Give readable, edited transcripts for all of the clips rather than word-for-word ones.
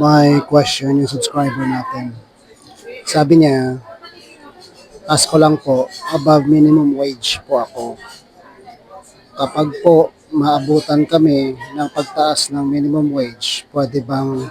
May question yung subscriber natin. Sabi niya, ask ko lang po, above minimum wage po ako. Kapag po maabutan kami ng pagtaas ng minimum wage, pwede bang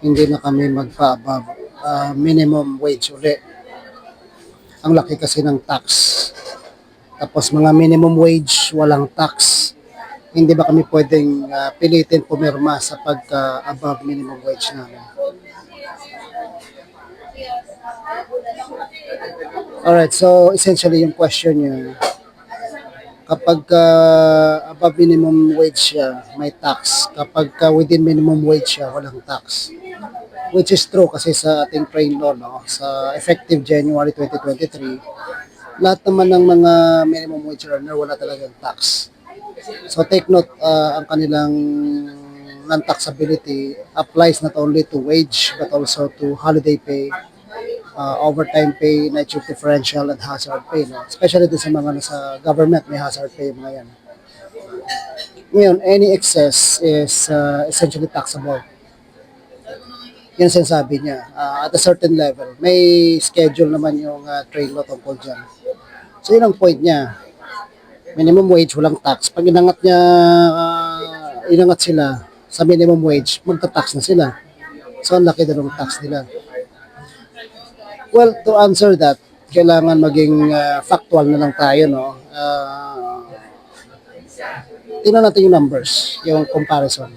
hindi na kami magpa-above minimum wage uli? Ang laki kasi ng tax. Tapos mga minimum wage, walang tax. Hindi ba kami pwedeng pilitin pumirma sa pagka-above minimum wage namin? Alright, so essentially yung question niya, kapag above minimum wage siya, may tax. Kapag within minimum wage siya, walang tax. Which is true kasi sa ating train law, no? Sa effective January 2023, lahat naman ng mga minimum wage earner wala talagang tax. So take note, ang kanilang non-taxability applies not only to wage but also to holiday pay, overtime pay, night shift differential, and hazard pay. No? Especially dun sa mga nasa government, may hazard pay mga yan. Ngayon, any excess is essentially taxable. Yan sinasabi niya. At a certain level, may schedule naman yung trade law tungkol dyan. So yun ang point niya. Minimum wage, walang tax. Pag inangat sila sa minimum wage, magta-tax na sila. So ang laki na ng tax nila. Well, to answer that, kailangan maging factual na lang tayo, no? Tingnan natin yung numbers, yung comparison.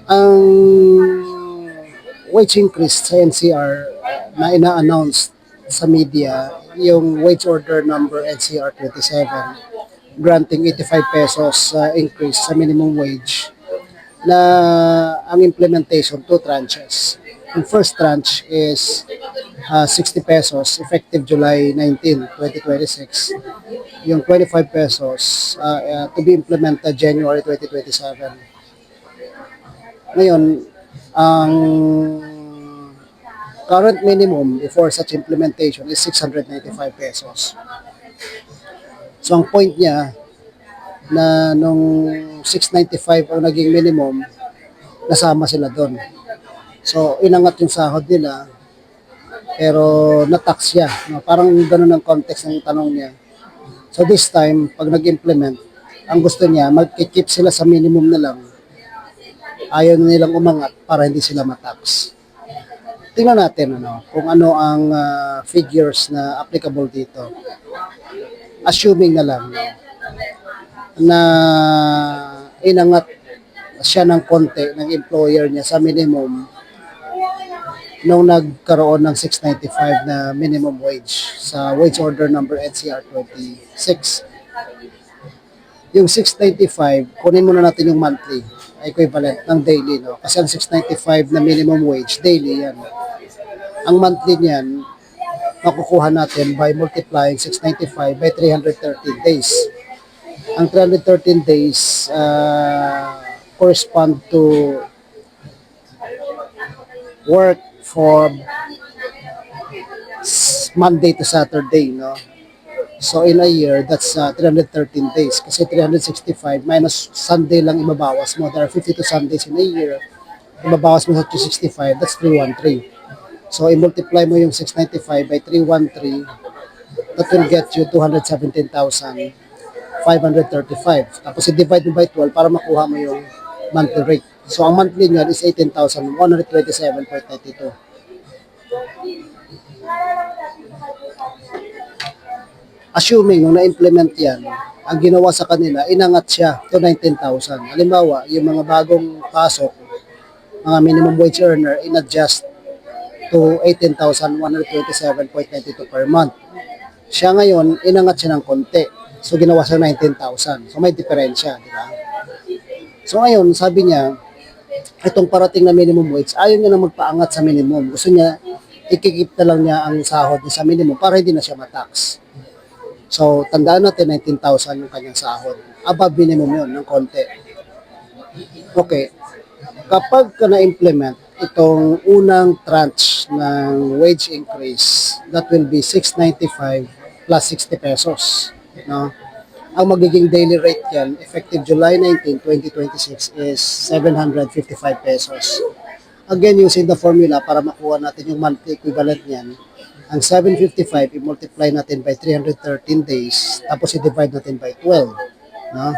Ang wage increase sa NCR na ina-announce sa media, yung wage order number NCR 27, granting 85 pesos increase sa minimum wage, na ang implementation, 2 tranches. Yung first tranche is 60 pesos effective July 19, 2026. Yung 25 pesos to be implemented January 2027. Ngayon, ang current minimum before such implementation is 695 pesos. So ang point niya na nung 695 ang naging minimum, nasama sila doon. So inangat yung sahod nila, pero na-tax siya. No? Parang ganun ang context ng tanong niya. So this time, pag nag-implement, ang gusto niya, mag-keep sila sa minimum na lang. Ayaw na nilang umangat para hindi sila matax. Tingnan natin kung ano ang figures na applicable dito. Assuming na lang na inangat siya ng konti ng employer niya sa minimum nung nagkaroon ng 695 na minimum wage sa wage order number NCR 26. Yung 695, kunin muna natin yung monthly equivalent ng daily, no? Kasi ang 695 na minimum wage, daily yan. Ang monthly niyan, makukuha natin by multiplying 695 by 313 days. Ang 313 days correspond to work for Monday to Saturday, no? So in a year, that's 313 days. Kasi 365 minus Sunday lang ibabawas mo. There are 52 Sundays in a year. Ibabawas mo sa 265, that's 313. So i-multiply mo yung 695 by 313, that will get you 217,535. Tapos i-divide mo by 12 para makuha mo yung monthly rate. So ang monthly niyan is 18,127.92. Assuming nung na-implement yan, ang ginawa sa kanila, inangat siya to 19,000. Halimbawa, yung mga bagong pasok, mga minimum wage earner, in-adjust to 18,127.92 per month. Siya ngayon, inangat siya ng konti. So, ginawa siya 19,000. So, may diferensya, di ba? So, ngayon, sabi niya, itong parating na minimum wage, ayaw niya na magpaangat sa minimum. Gusto niya, ikikip na lang niya ang sahod niya sa minimum para hindi na siya matax. So, tandaan natin, 19,000 yung kanyang sahod. Above minimum yun, ng konti. Okay. Kapag ka na-implement itong unang tranche ng wage increase, that will be 695 plus 60 pesos. No? ang magiging daily rate yan, effective July 19, 2026 is 755 pesos. Again, using the formula para makuha natin yung monthly equivalent niyan, ang 755, i-multiply natin by 313 days, tapos i-divide natin by 12. No?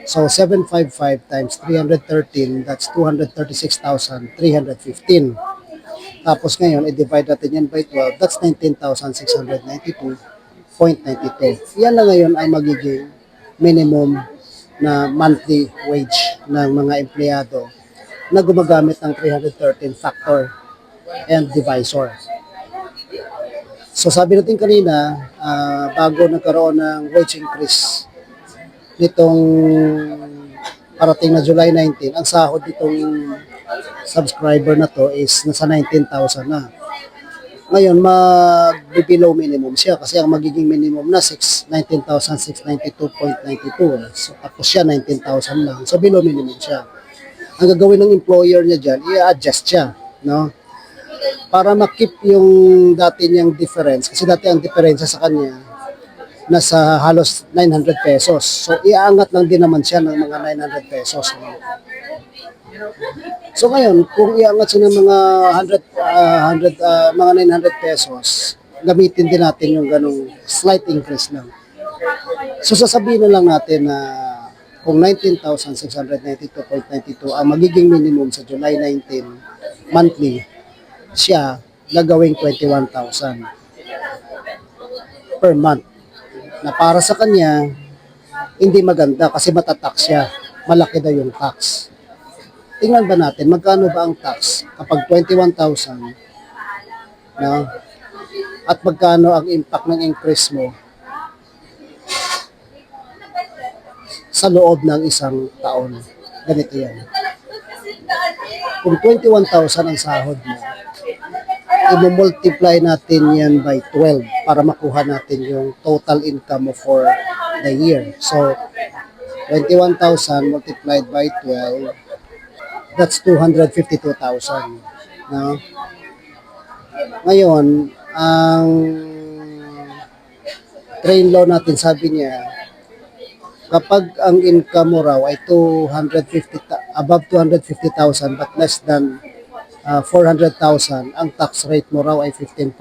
So, 755 times 313, that's 236,315. Tapos ngayon, i-divide natin yan by 12, that's 19,692.92. Yan na ngayon ang magiging minimum na monthly wage ng mga empleyado na gumagamit ng 313 factor and divisor. So sabi natin kanina, bago nagkaroon ng wage increase nitong parating na July 19, ang sahod nitong subscriber na to is nasa 19,000 na. Ngayon, mag-below minimum siya kasi ang magiging minimum na 19,692.92. So, tapos siya 19,000 lang. So, below minimum siya. Ang gagawin ng employer niya dyan, i-adjust siya. No? Para makip yung dati niyang difference. Kasi dati ang diferensya sa kanya, nasa halos 900 pesos. So, iaangat lang din naman siya ng mga 900 pesos. No? So ngayon, kung iangat siya ng mga 100, mga 900 pesos, gamitin din natin yung ganong slight increase lang. So sasabihin na lang natin na kung 19,692.92 ang magiging minimum sa July 19 monthly, siya gagawing 21,000 per month. Na para sa kanya, hindi maganda kasi matatax siya. Malaki daw yung tax. Tingnan ba natin, magkano ba ang tax kapag 21,000, no? At magkano ang impact ng increase mo sa loob ng isang taon. Ganito yan. Kung 21,000 ang sahod mo, i-multiply natin yan by 12 para makuha natin yung total income mo for the year. So, 21,000 multiplied by 12, that's 252,000. No? Ngayon, ang train law natin sabi niya, kapag ang income mo raw ay above 250,000 but less than 400,000, ang tax rate mo raw ay 15%.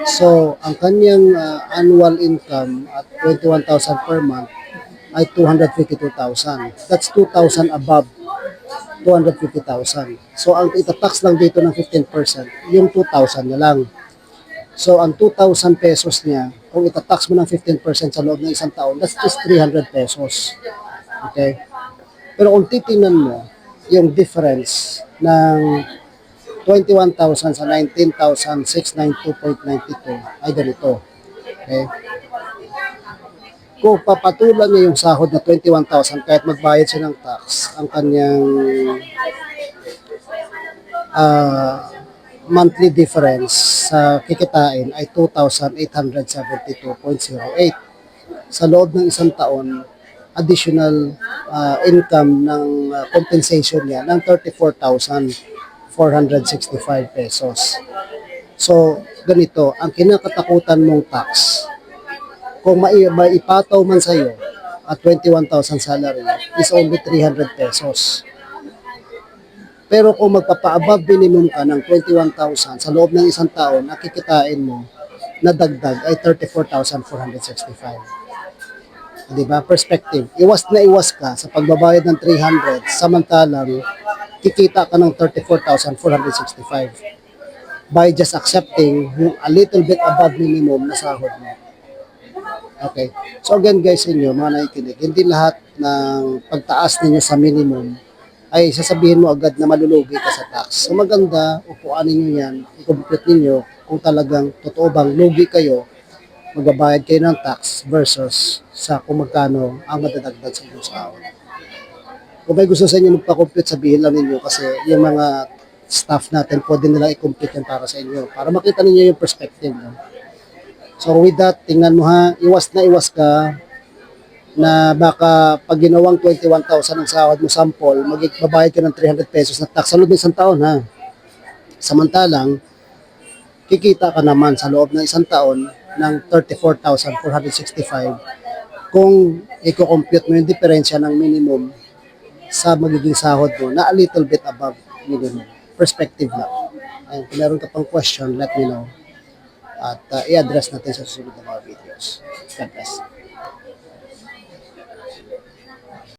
So, ang kanyang annual income at 21,000 per month ay 252,000. That's 2,000 above 250,000. So, ang itatax lang dito ng 15%, yung 2,000 na lang. So, ang 2,000 pesos niya, kung itatax mo ng 15% sa loob ng isang taon, that's just 300 pesos. Okay? Pero kung titingnan mo, yung difference ng 21,000 sa 19,692.92 ay ganito. Okay? Kung papatulan niya yung sahod na 21,000 kahit magbayad siya ng tax, ang kanyang monthly difference sa kikitain ay 2,872.08. Sa loob ng isang taon, additional income ng compensation niya ng 34,465 pesos. So, ganito, ang kinakatakutan mong tax, kung maipataw man sa'yo at 21,000 salary is only 300 pesos. Pero kung magpapa-above minimum ka ng 21,000 sa loob ng isang taon, nakikitain mo na dagdag ay 34,465. Diba? Perspective. Iwas na iwas ka sa pagbabayad ng 300, samantalang kikita ka ng 34,465 by just accepting yung a little bit above minimum na sahod mo. Okay. So again guys, inyo, mga nakikinig, hindi lahat ng pagtaas ninyo sa minimum ay sasabihin mo agad na malulugi ka sa tax. So maganda, upuan ninyo yan, i-complete ninyo kung talagang totoo bang lugi kayo, magbabayad kayo ng tax versus sa kung magkano ang madadagdag sa inyong sahod. Kung may gusto sa inyo magpa-compute, sabihin lang ninyo kasi yung mga staff natin, pwede nila i-complete yan para sa inyo, para makita ninyo yung perspective. No? So with that, tingnan mo ha, iwas na iwas ka na baka pag ginawang 21,000 ang sahod mo sample, magbabayad ka ng 300 pesos na tax sa loob ng isang taon ha. Samantalang, kikita ka naman sa loob ng isang taon ng 34,465 kung i-compute mo yung diferensya ng minimum sa magiging sahod mo na a little bit above minimum. Perspective lang. And kung meron ka pang question, let me know. At i-address natin sa susunod na mga videos. God bless.